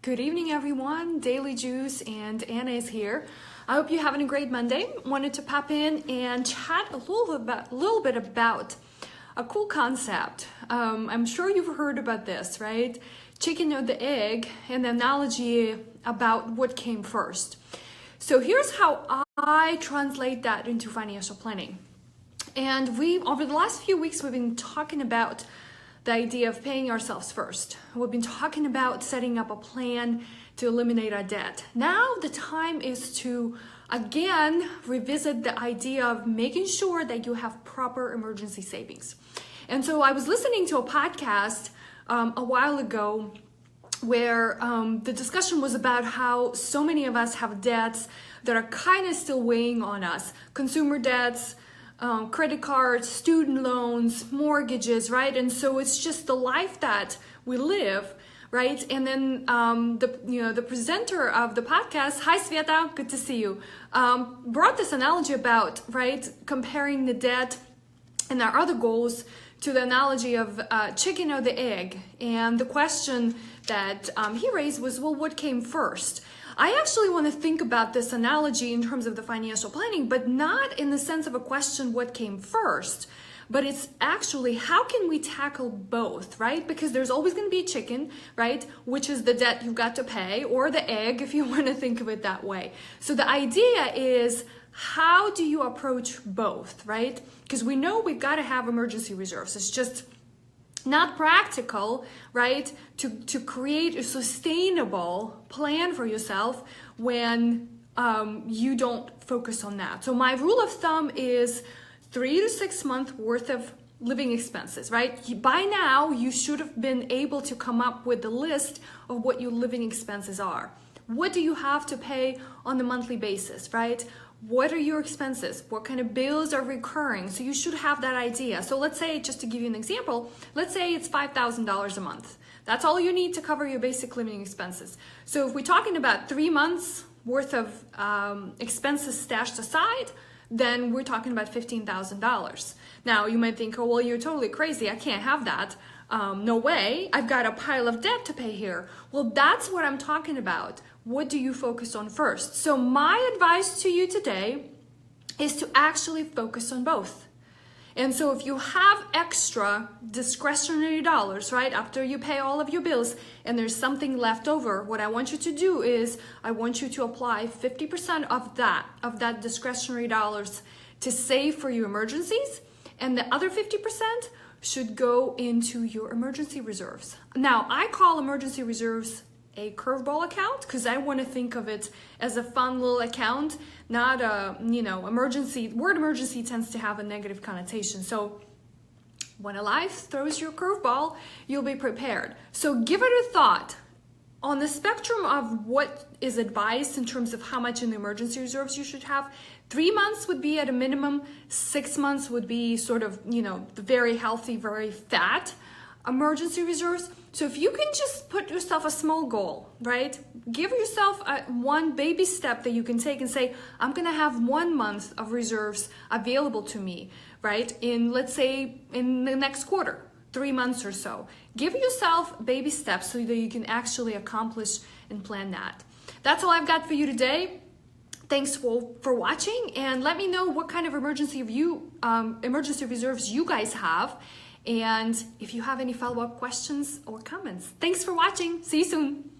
Good evening, everyone. Daily Juice and Anna is here. I hope you're having a great Monday. Wanted to pop in and chat a little bit about a cool concept. I'm sure you've heard about this, right? Chicken or the egg, and the analogy about what came first. So here's how I translate that into financial planning. And over the last few weeks, we've been talking about the idea of paying ourselves first. We've been talking about setting up a plan to eliminate our debt. Now the time is to, again, revisit the idea of making sure that you have proper emergency savings. And so I was listening to a podcast a while ago where the discussion was about how so many of us have debts that are kind of still weighing on us. Consumer debts, credit cards, student loans, mortgages, right? And so it's just the life that we live, right? And then the presenter of the podcast, hi Sveta, good to see you, brought this analogy about, right, comparing the debt and our other goals to the analogy of chicken or the egg. And the question that he raised was, well, what came first? I actually want to think about this analogy in terms of the financial planning, but not in the sense of a question, what came first, but it's actually, how can we tackle both, right? Because there's always going to be a chicken, right? Which is the debt you've got to pay, or the egg, if you want to think of it that way. So the idea is, how do you approach both, right? Because we know we've got to have emergency reserves. It's just not practical, right, to create a sustainable plan for yourself when you don't focus on that. So my rule of thumb is 3 to 6 months worth of living expenses, right? By now, you should have been able to come up with the list of what your living expenses are. What do you have to pay on a monthly basis, right? What are your expenses? What kind of bills are recurring? So you should have that idea. So let's say, just to give you an example, let's say it's $5,000 a month. That's all you need to cover your basic living expenses. So if we're talking about 3 months worth of expenses stashed aside, then we're talking about $15,000. Now you might think, oh, well, you're totally crazy. I can't have that. No way. I've got a pile of debt to pay here. Well, that's what I'm talking about. What do you focus on first? So my advice to you today is to actually focus on both. And so if you have extra discretionary dollars, right, after you pay all of your bills and there's something left over, what I want you to do is I want you to apply 50% of that discretionary dollars to save for your emergencies, and the other 50% should go into your emergency reserves. Now, I call emergency reserves a curveball account because I want to think of it as a fun little account, not a, emergency. Word emergency tends to have a negative connotation. So when a life throws you a curveball, you'll be prepared. So give it a thought. On the spectrum of what is advised in terms of how much in the emergency reserves you should have, 3 months would be at a minimum, 6 months would be sort of, the very healthy, very fat emergency reserves. So if you can just put yourself a small goal, right? Give yourself one baby step that you can take and say, I'm going to have 1 month of reserves available to me, right? Let's say in the next quarter, 3 months or so. Give yourself baby steps so that you can actually accomplish and plan that. That's all I've got for you today. Thanks for watching, and let me know what kind of emergency reserves you guys have, and if you have any follow-up questions or comments. Thanks for watching. See you soon.